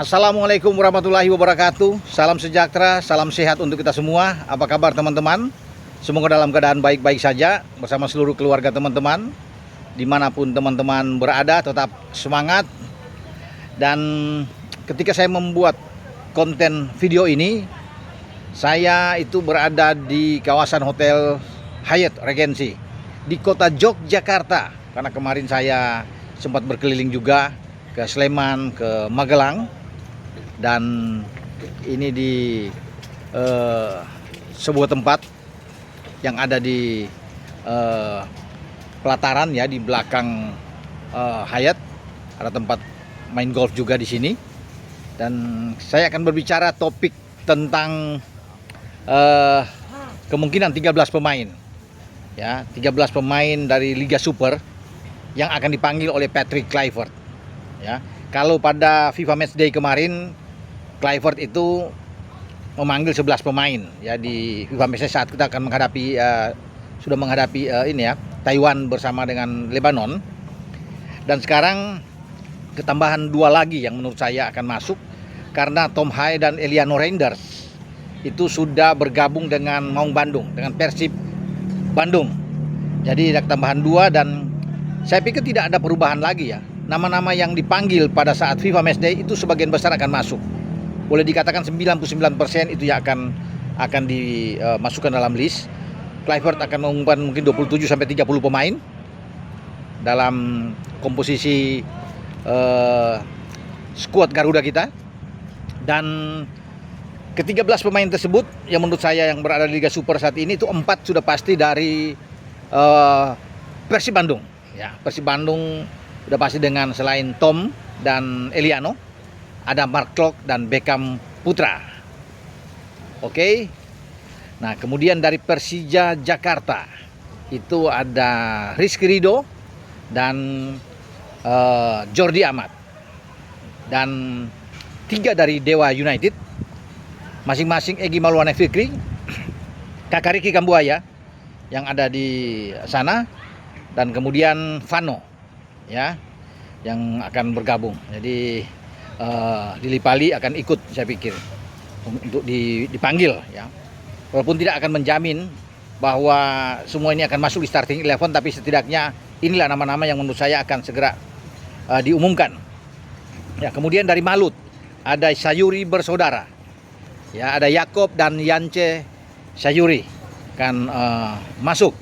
Assalamualaikum warahmatullahi wabarakatuh. Salam sejahtera, salam sehat untuk kita semua. Apa kabar teman-teman? Semoga dalam keadaan baik-baik saja bersama seluruh keluarga teman-teman. Dimanapun teman-teman berada, tetap semangat. Dan ketika saya membuat konten video ini, saya itu berada di kawasan Hotel Hyatt Regency di kota Yogyakarta. Karena kemarin saya sempat berkeliling juga ke Sleman, ke Magelang. Dan ini di sebuah tempat yang ada di pelataran ya, di belakang Hyatt. Ada tempat main golf juga di sini. Dan saya akan berbicara topik tentang kemungkinan 13 pemain ya, 13 pemain dari Liga Super yang akan dipanggil oleh Patrick Kluivert ya. Kalau pada FIFA Matchday kemarin, Kluivert itu memanggil 11 pemain ya di FIFA Matchday saat kita akan menghadapi sudah menghadapi ini ya, Taiwan bersama dengan Lebanon. Dan sekarang ketambahan 2 lagi yang menurut saya akan masuk karena Tom Hai dan Eliano Reinders itu sudah bergabung dengan Maung Bandung, dengan Persib Bandung. Jadi ada ketambahan 2 dan saya pikir tidak ada perubahan lagi ya. Nama-nama yang dipanggil pada saat FIFA Matchday itu sebagian besar akan masuk. Boleh dikatakan 99% itu ya akan dimasukkan dalam list. Kluivert akan mengumumkan mungkin 27 sampai 30 pemain dalam komposisi skuad Garuda kita. Dan ke-13 pemain tersebut yang menurut saya yang berada di Liga Super saat ini itu 4 sudah pasti dari Persib Bandung ya. Persib Bandung sudah pasti dengan selain Tom dan Eliano, ada Mark Klok dan Beckham Putra. Oke. Nah, kemudian dari Persija Jakarta itu ada Rizky Ridho dan Jordi Amat. Dan 3 dari Dewa United, masing-masing Egy Maulana Fikri, Kakak Ricky Kambuaya yang ada di sana, dan kemudian Vano ya yang akan bergabung. Jadi Lili Pali akan ikut saya pikir untuk dipanggil ya. Walaupun tidak akan menjamin bahwa semua ini akan masuk di starting 11, tapi setidaknya inilah nama-nama yang menurut saya akan segera diumumkan. Ya, kemudian dari Malut ada Sayuri bersaudara. Ya, ada Yakob dan Yance Sayuri akan masuk.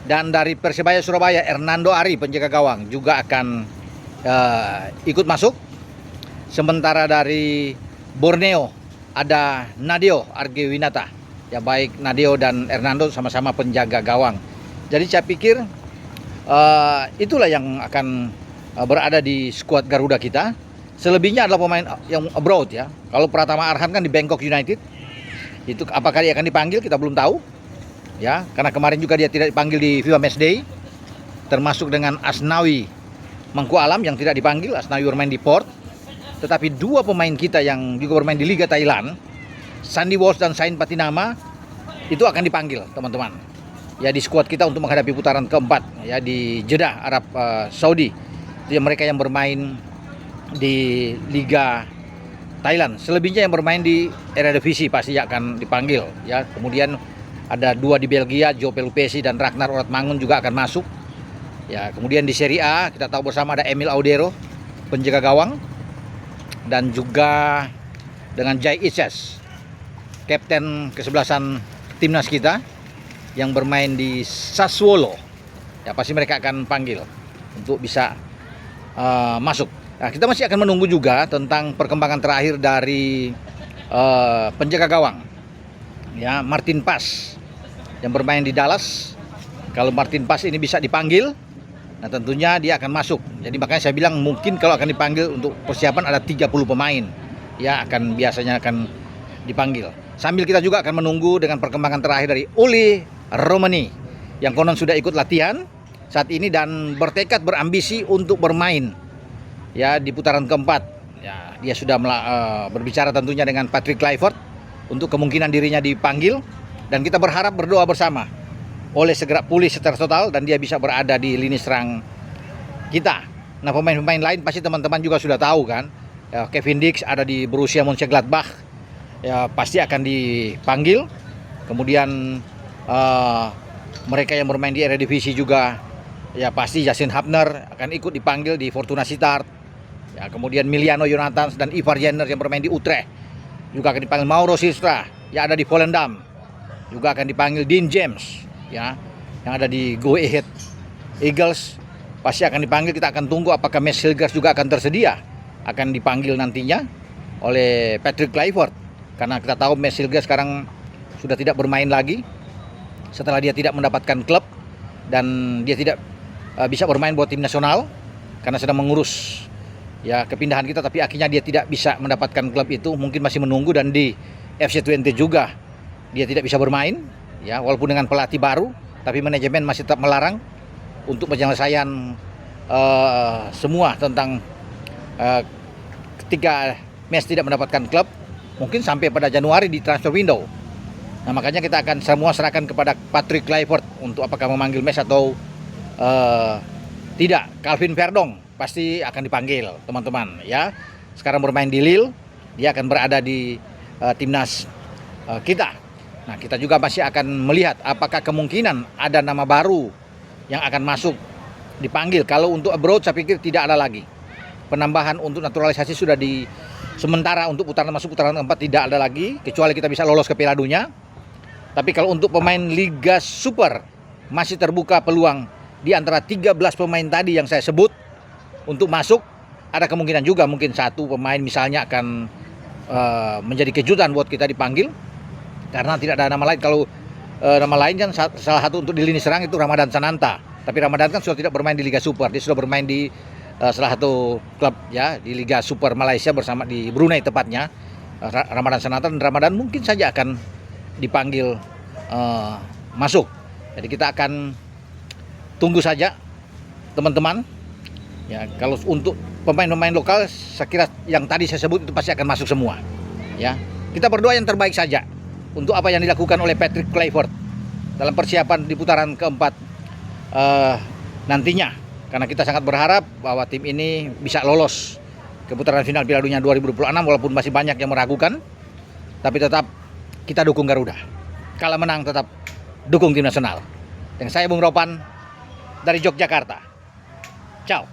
Dan dari Persebaya Surabaya, Hernando Ari penjaga gawang juga akan ikut masuk. Sementara dari Borneo ada Nadeo Argewinata. Ya, baik Nadeo dan Hernando sama-sama penjaga gawang. Jadi saya pikir itulah yang akan berada di skuad Garuda kita. Selebihnya adalah pemain yang abroad ya. Kalau Pratama Arhan kan di Bangkok United. Itu apakah dia akan dipanggil kita belum tahu. Ya, karena kemarin juga dia tidak dipanggil di FIFA Matchday. Termasuk dengan Asnawi Mangku Alam yang tidak dipanggil. Asnawi bermain di Port. Tetapi 2 pemain kita yang juga bermain di Liga Thailand, Sandy Walsh dan Sain Patinama, itu akan dipanggil teman-teman. Ya, di skuad kita untuk menghadapi putaran keempat ya di Jeddah Arab Saudi. Itu mereka yang bermain di Liga Thailand. Selebihnya yang bermain di Eredivisie pasti akan dipanggil ya. Kemudian ada 2 di Belgia, Joe Pelupesi dan Ragnar Oratmangun juga akan masuk. Ya, kemudian di Serie A kita tahu bersama ada Emil Audero, penjaga gawang, dan juga dengan Jai Ises, kapten kesebelasan timnas kita yang bermain di Sassuolo. Ya, pasti mereka akan panggil untuk bisa masuk. Nah, kita masih akan menunggu juga tentang perkembangan terakhir dari penjaga gawang ya, Martin Paes yang bermain di Dallas. Kalau Martin Paes ini bisa dipanggil, nah tentunya dia akan masuk. Jadi makanya saya bilang mungkin kalau akan dipanggil untuk persiapan ada 30 pemain ya, biasanya akan dipanggil. Sambil kita juga akan menunggu dengan perkembangan terakhir dari Uli Romani yang konon sudah ikut latihan saat ini dan bertekad berambisi untuk bermain ya di putaran keempat. Ya, dia sudah berbicara tentunya dengan Patrick Kluivert untuk kemungkinan dirinya dipanggil, dan kita berharap berdoa bersama oleh segera pulih secara total dan dia bisa berada di lini serang kita. Nah, pemain-pemain lain pasti teman-teman juga sudah tahu kan. ya, Kevin Dix ada di Borussia Mönchengladbach, ya pasti akan dipanggil. Kemudian mereka yang bermain di Eredivisie juga, ya pasti Justin Hubner akan ikut dipanggil di Fortuna Sittard. Ya, kemudian Miliano Jonathans dan Ivar Jenner yang bermain di Utrecht juga akan dipanggil. Mauro Silstra yang ada di Volendam juga akan dipanggil. Dean James ya yang ada di Go Ahead Eagles pasti akan dipanggil. Kita akan tunggu apakah Mads Hilgers juga akan tersedia, akan dipanggil nantinya oleh Patrick Kluivert, karena kita tahu Mads Hilgers sekarang sudah tidak bermain lagi setelah dia tidak mendapatkan klub dan dia tidak bisa bermain buat tim nasional karena sedang mengurus ya kepindahan kita, tapi akhirnya dia tidak bisa mendapatkan klub itu, mungkin masih menunggu. Dan di FC Twente juga dia tidak bisa bermain ya, walaupun dengan pelatih baru, tapi manajemen masih tetap melarang untuk penyelesaian semua tentang ketika Mes tidak mendapatkan klub, mungkin sampai pada Januari di transfer window. Nah makanya kita akan semua serahkan kepada Patrick Kluivert untuk apakah memanggil Mes atau tidak. Calvin Verdong pasti akan dipanggil teman-teman ya. Sekarang bermain di Lille, dia akan berada di timnas kita. Nah kita juga masih akan melihat apakah kemungkinan ada nama baru yang akan masuk dipanggil. Kalau untuk abroad saya pikir tidak ada lagi. Penambahan untuk naturalisasi sudah di sementara untuk putaran masuk putaran keempat tidak ada lagi, kecuali kita bisa lolos ke Piala Dunia. Tapi kalau untuk pemain Liga Super masih terbuka peluang di antara 13 pemain tadi yang saya sebut untuk masuk. Ada kemungkinan juga mungkin satu pemain misalnya akan menjadi kejutan buat kita dipanggil karena tidak ada nama lain. Kalau nama lain kan salah satu untuk di lini serang itu Ramadan Sananta, tapi Ramadan kan sudah tidak bermain di Liga Super, dia sudah bermain di salah satu klub ya di Liga Super Malaysia bersama di Brunei tepatnya. Ramadan Sananta, dan Ramadan mungkin saja akan dipanggil masuk. Jadi kita akan tunggu saja teman-teman ya. Kalau untuk pemain-pemain lokal saya kira yang tadi saya sebut itu pasti akan masuk semua ya. Kita berdoa yang terbaik saja untuk apa yang dilakukan oleh Patrick Kluivert dalam persiapan di putaran keempat nantinya, karena kita sangat berharap bahwa tim ini bisa lolos ke putaran final Piala Dunia 2026 walaupun masih banyak yang meragukan, tapi tetap kita dukung Garuda. Kalau menang tetap dukung tim nasional. Dan saya Bung Ropan dari Yogyakarta. Ciao.